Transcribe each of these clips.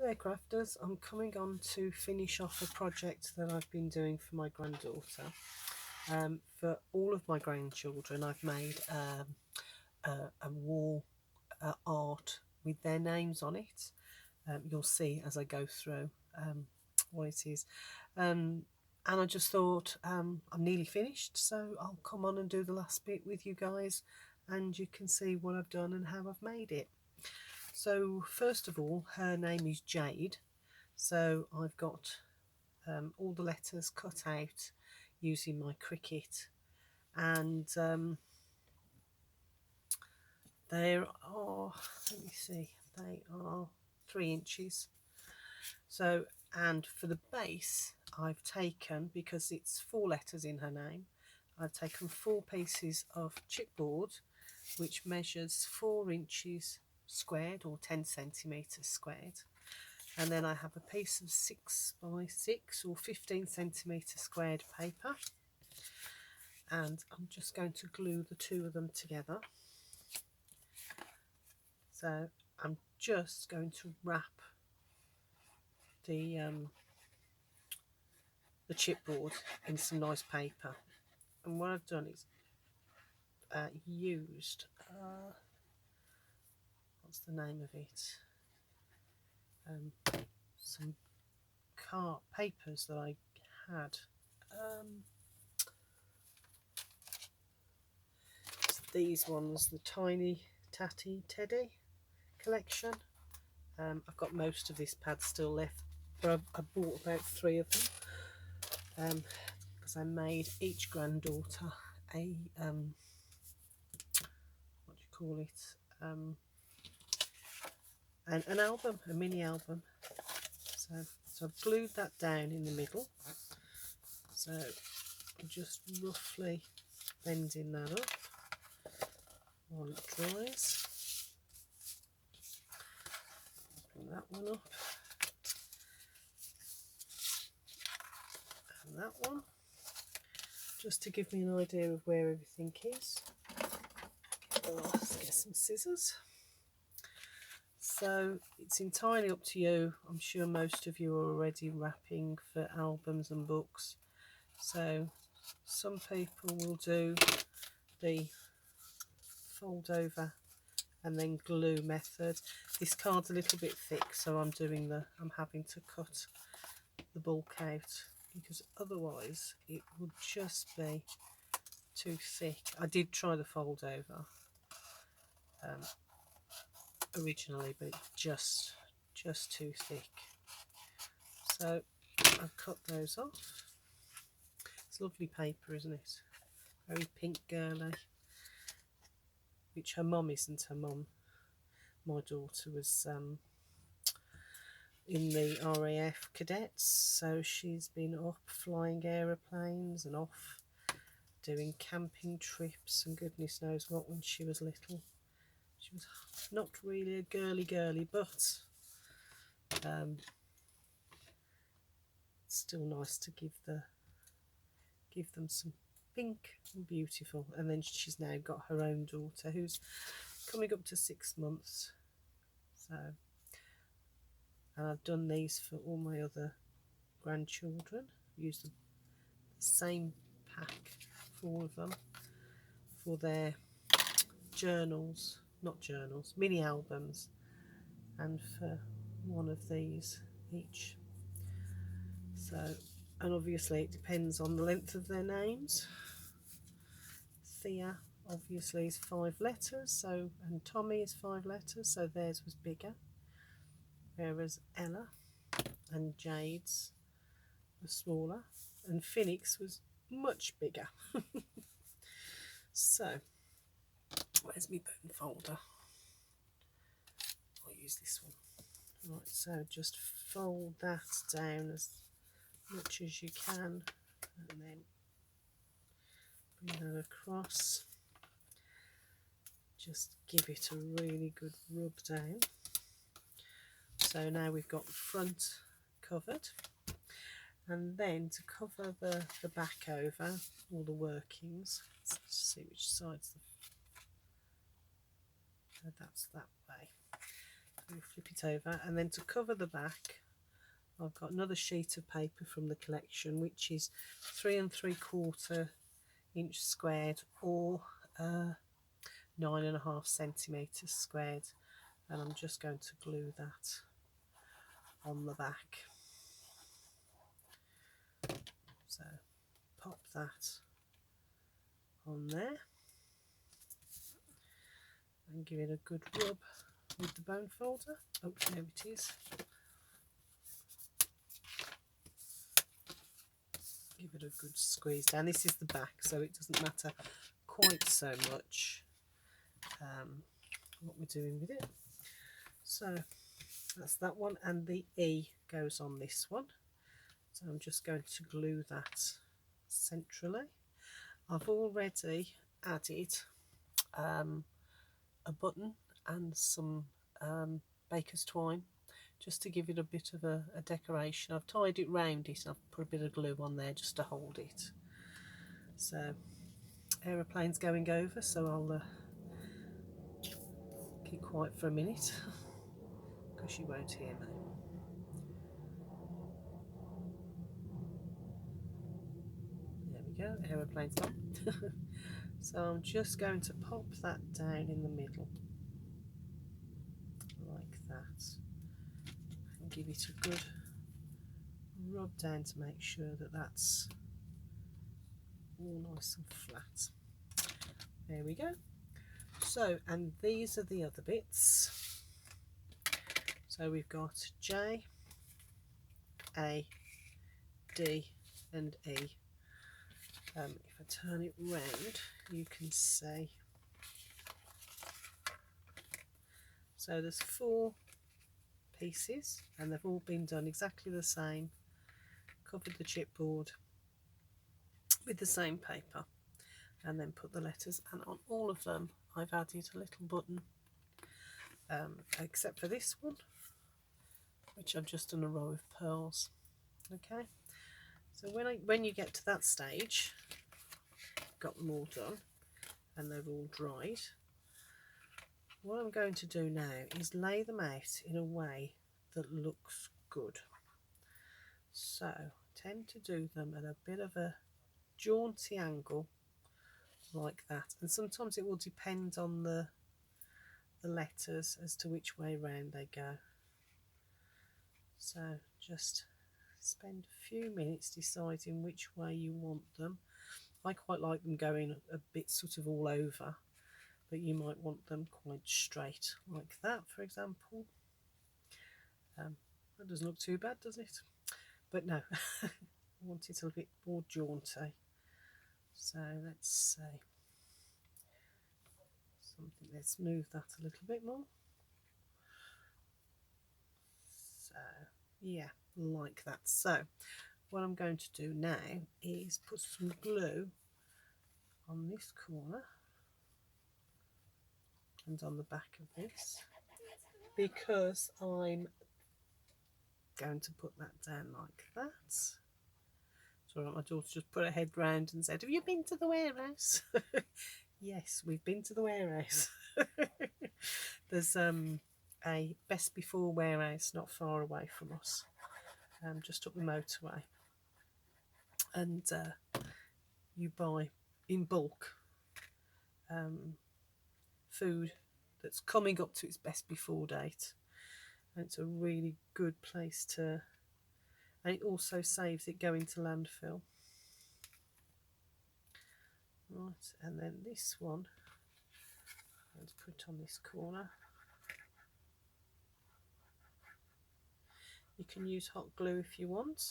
there crafters, I'm coming on to finish off a project that I've been doing for my granddaughter. For all of my grandchildren I've made a wall art with their names on it. You'll see as I go through what it is, and I just thought I'm nearly finished, so I'll come on and do the last bit with you guys and you can see what I've done and how I've made it. So first of all, her name is Jade, so I've got all the letters cut out using my Cricut, and there are, let me see, they are 3 inches. So, and for the base I've taken, because it's 4 letters in her name, I've taken 4 pieces of chipboard which measures 4 inches squared or 10 centimeters squared, and then I have a piece of 6 by 6 or 15 centimeter squared paper, and I'm just going to glue the 2 of them together. So I'm just going to wrap the chipboard in some nice paper, and what I've done is used what's the name of it, some papers that I had. These ones, the Tiny Tatty Teddy collection. I've got most of this pad still left, but I bought about 3 of them because I made each granddaughter a what do you call it, an album, a mini album. So I've glued that down in the middle, so I'm just roughly bending that up while it dries. Bring that one up, and that one, just to give me an idea of where everything is. Let's get some scissors. So it's entirely up to you. I'm sure most of you are already wrapping for albums and books, so some people will do the fold over and then glue method. This card's a little bit thick, so I'm having to cut the bulk out, because otherwise it would just be too thick. I did try the fold over originally, but it's just too thick, so I've cut those off. It's lovely paper, isn't it? Very pink girly, which her mum isn't. Her mum, my daughter, was in the RAF cadets, so she's been up flying aeroplanes and off doing camping trips and goodness knows what when she was little. She was not really a girly, but it's still nice to give them some pink and beautiful. And then she's now got her own daughter who's coming up to 6 months. So, and I've done these for all my other grandchildren. Use the same pack for all of them for their journals, not journals, mini albums, and for one of these each. So, and obviously it depends on the length of their names. Thea obviously is 5 letters, so, and Tommy is 5 letters, so theirs was bigger, whereas Ella and Jade's was smaller, and Phoenix was much bigger. So where's my bone folder? I'll use this one. Right, so just fold that down as much as you can, and then bring that across. Just give it a really good rub down. So now we've got the front covered, and then to cover the back over, all the workings, let's see which side's the, that's that way. we flip it over, and then to cover the back I've got another sheet of paper from the collection, which is 3 3/4 inch squared, or 9.5 centimeters squared, and I'm just going to glue that on the back. So pop that on there and give it a good rub with the bone folder. Oh, there it is. Give it a good squeeze down. This is the back, so it doesn't matter quite so much what we're doing with it. So that's that one, and the E goes on this one. So I'm just going to glue that centrally. I've already added a button and some baker's twine, just to give it a bit of a decoration. I've tied it round it and I've put a bit of glue on there just to hold it. So aeroplane's going over, so I'll keep quiet for a minute because she won't hear me. There we go, aeroplane's gone. So I'm just going to pop that down in the middle like that and give it a good rub down to make sure that that's all nice and flat. There we go. So, and these are the other bits. So we've got J, A, D and E. If I turn it round, you can see. So there's 4 pieces and they've all been done exactly the same. Covered the chipboard with the same paper and then put the letters, and on all of them I've added a little button, except for this one, which I've just done a row of pearls. Okay, so when you get to that stage, got them all done and they're all dried, what I'm going to do now is lay them out in a way that looks good. So I tend to do them at a bit of a jaunty angle like that, and sometimes it will depend on the letters as to which way round they go. So just spend a few minutes deciding which way you want them. I quite like them going a bit sort of all over, but you might want them quite straight like that, for example. That doesn't look too bad, does it? But no, I want it a bit more jaunty. So let's see. Let's move that a little bit more. So yeah, like that. So what I'm going to do now is put some glue on this corner and on the back of this, because I'm going to put that down like that. So my daughter just put her head round and said, "Have you been to the warehouse?" Yes, we've been to the warehouse. There's a Best Before warehouse not far away from us, just up the motorway, and you buy in bulk food that's coming up to its Best Before date, and it's a really good place to, and it also saves it going to landfill. Right, and then this one let's put on this corner. You can use hot glue if you want,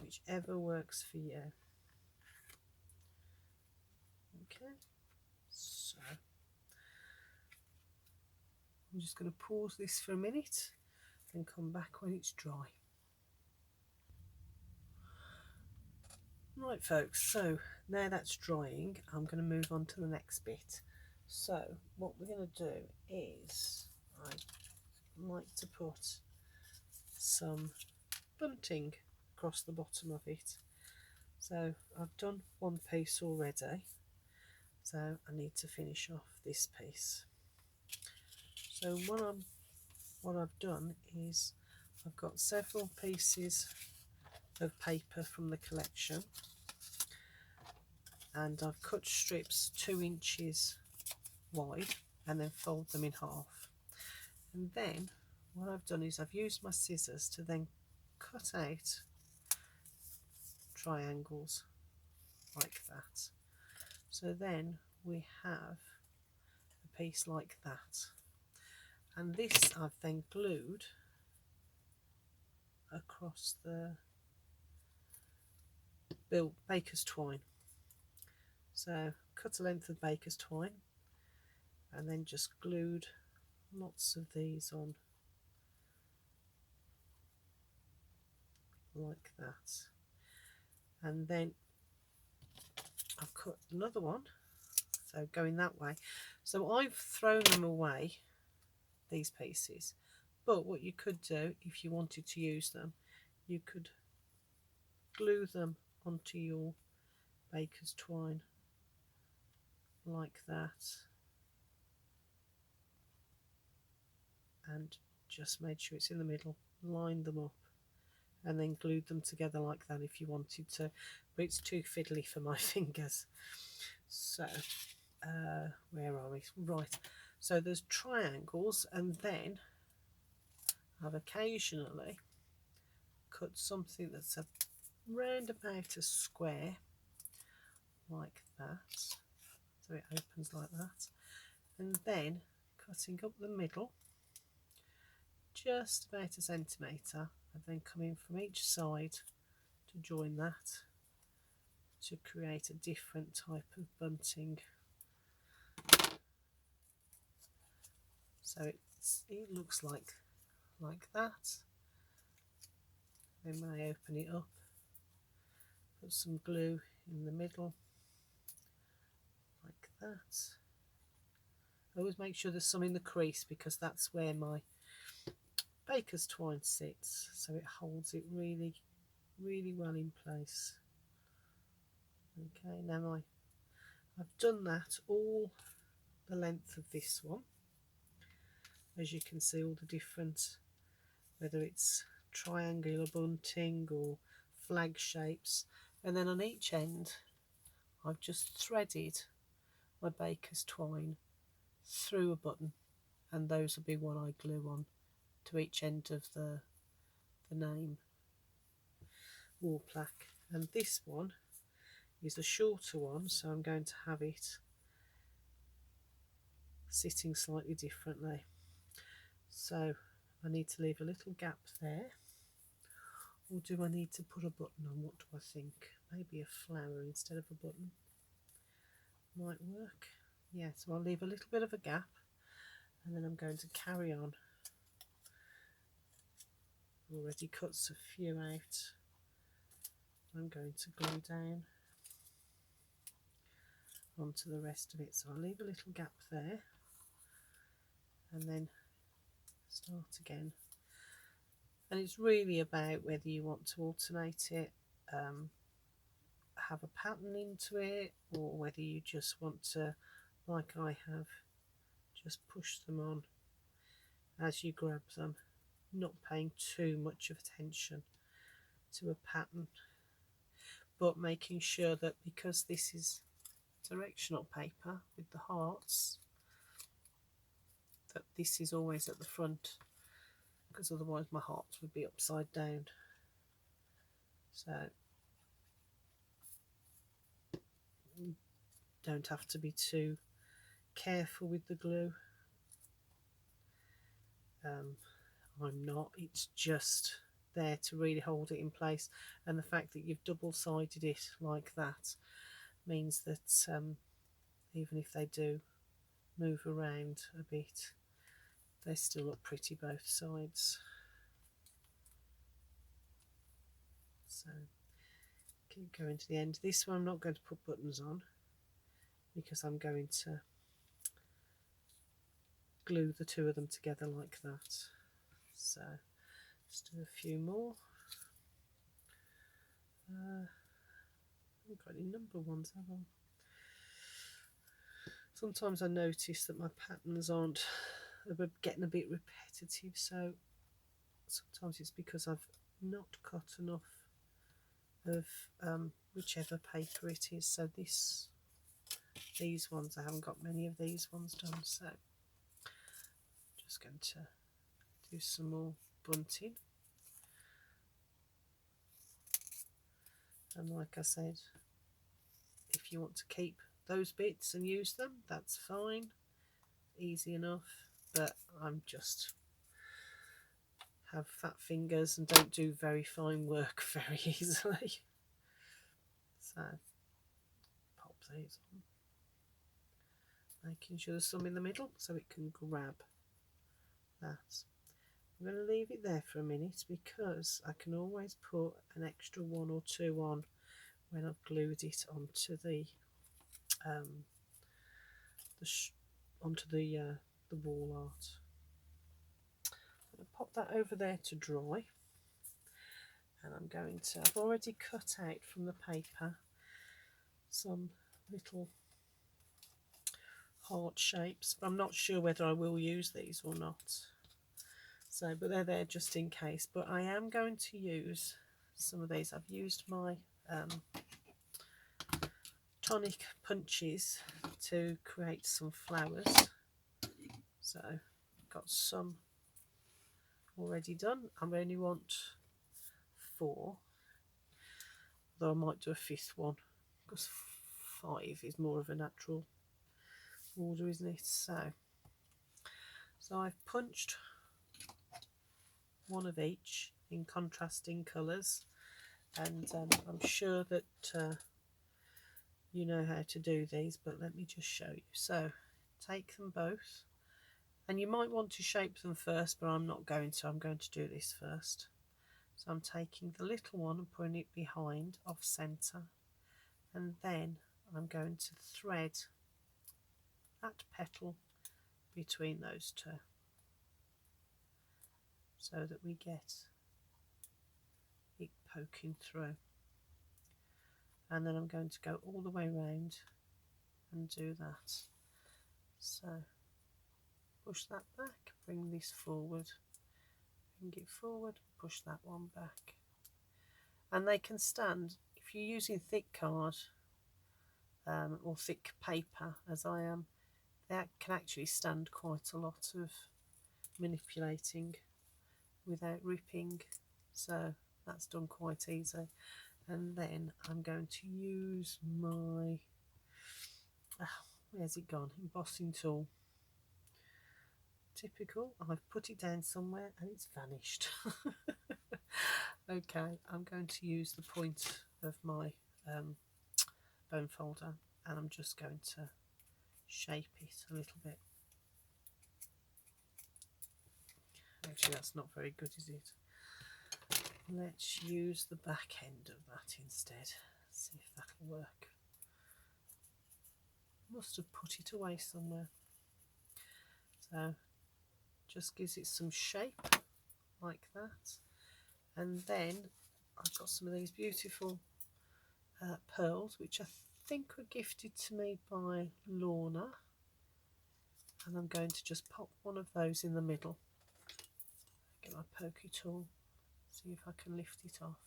whichever works for you. Okay, so I'm just going to pause this for a minute and come back when it's dry. Right folks, so now that's drying, I'm going to move on to the next bit. So what we're going to do is, I like to put some bunting across the bottom of it. So I've done one piece already, so I need to finish off this piece. So what I'm what I've done is I've got several pieces of paper from the collection, and I've cut strips 2 inches wide and then fold them in half. And then what I've done is I've used my scissors to then cut out triangles like that. So then we have a piece like that, and this I've then glued across the baker's twine. So cut a length of baker's twine and then just glued lots of these on like that, and then I've cut another one, so going that way. So I've thrown them away, these pieces, but what you could do if you wanted to use them, you could glue them onto your baker's twine like that, and just made sure it's in the middle, lined them up, and then glued them together like that if you wanted to, but it's too fiddly for my fingers. So where are we? Right, so there's triangles, and then I've occasionally cut something that's round about a square like that, so it opens like that, and then cutting up the middle just about a centimetre, and then coming from each side to join that to create a different type of bunting. So it looks like that. Then when I open it up, put some glue in the middle like that. I always make sure there's some in the crease, because that's where my baker's twine sits, so it holds it really well in place. Okay, now I've done that all the length of this one. As you can see, all the different, whether it's triangular bunting or flag shapes, and then on each end I've just threaded my baker's twine through a button, and those will be what I glue on to each end of the name wall plaque. And this one is a shorter one, so I'm going to have it sitting slightly differently. So I need to leave a little gap there, or do I need to put a button on? What do I think? Maybe a flower instead of a button might work. Yeah, so I'll leave a little bit of a gap, and then I'm going to carry on. Already cut a few out. I'm going to glue down onto the rest of it, so I'll leave a little gap there and then start again. And it's really about whether you want to alternate it, have a pattern into it, or whether you just want to, like I have, just push them on as you grab them, not paying too much of attention to a pattern, but making sure that, because this is directional paper with the hearts, that this is always at the front, because otherwise my hearts would be upside down. So don't have to be too careful with the glue. I'm not, it's just there to really hold it in place, and the fact that you've double-sided it like that means that even if they do move around a bit, they still look pretty both sides. So keep going to the end. This one I'm not going to put buttons on, because I'm going to glue the two of them together like that. So let's do a few more. I haven't got any number ones, have I? Sometimes I notice that my patterns aren't getting a bit repetitive, so sometimes it's because I've not cut enough of whichever paper it is. So these ones, I haven't got many of these ones done, so just going to do some more bunting. And like I said, if you want to keep those bits and use them, that's fine, easy enough, but I'm just have fat fingers and don't do very fine work very easily. So pop these on, making sure there's some in the middle so it can grab that. I'm going to leave it there for a minute because I can always put an extra one or two on when I've glued it onto the wall art. I'm going to pop that over there to dry, and I've already cut out from the paper some little heart shapes, but I'm not sure whether I will use these or not. So, but they're there just in case. But I am going to use some of these. I've used my tonic punches to create some flowers. So I've got some already done. I only want 4, though I might do a 5th one because 5 is more of a natural order, isn't it? So I've punched one of each in contrasting colours, and I'm sure that you know how to do these, but let me just show you. So take them both, and you might want to shape them first, but I'm not going to. I'm going to do this first. So I'm taking the little one and putting it behind off centre, and then I'm going to thread that petal between those two so that we get it poking through. And then I'm going to go all the way around and do that. So push that back, bring this forward, bring it forward, push that one back. And they can stand, if you're using thick card or thick paper as I am, that can actually stand quite a lot of manipulating without ripping, so that's done quite easy. And then I'm going to use my where's it gone, embossing tool. Typical, I've put it down somewhere and it's vanished. Okay, I'm going to use the point of my bone folder, and I'm just going to shape it a little bit. Actually, that's not very good, is it? Let's use the back end of that instead. See if that'll work. Must have put it away somewhere. So just gives it some shape like that. And then I've got some of these beautiful pearls, which I think were gifted to me by Lorna. And I'm going to just pop one of those in the middle. Get my pokey tool. See if I can lift it off.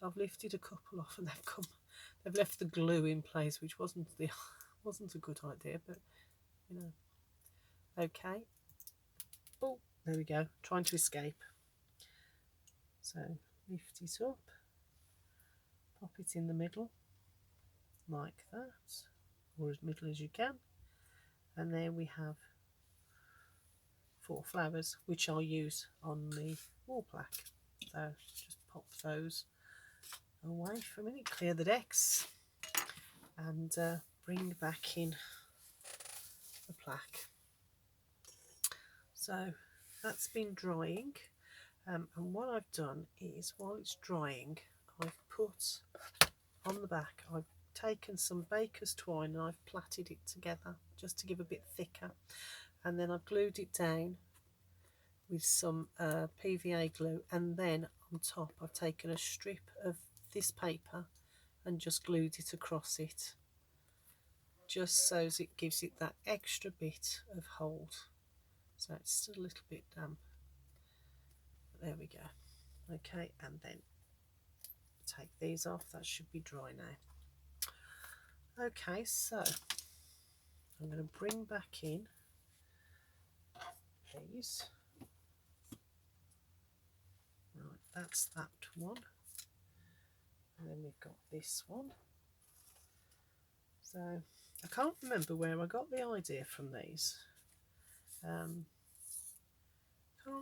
I've lifted a couple off and they've left the glue in place, which wasn't a good idea, but you know. Okay. Oh, there we go. Trying to escape. So lift it up, pop it in the middle like that, or as middle as you can, and there we have 4 flowers, which I'll use on the wall plaque. So just pop those away for a minute, clear the decks, and bring back in the plaque. So that's been drying, and what I've done is, while it's drying, I've put on the back, I've taken some baker's twine and I've plaited it together just to give a bit thicker, and then I've glued it down with some PVA glue, and then on top I've taken a strip of this paper and just glued it across it, just so as it gives it that extra bit of hold. so it's still a little bit damp. There we go. Okay, and then take these off. That should be dry now. Okay, so I'm going to bring back in these. Right, that's that one. And then we've got this one. So I can't remember where I got the idea from these. Can't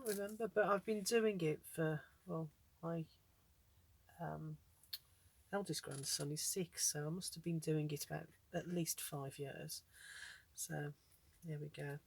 remember, but I've been doing it for, well, my eldest grandson is 6, so I must have been doing it about at least 5 years. So there we go.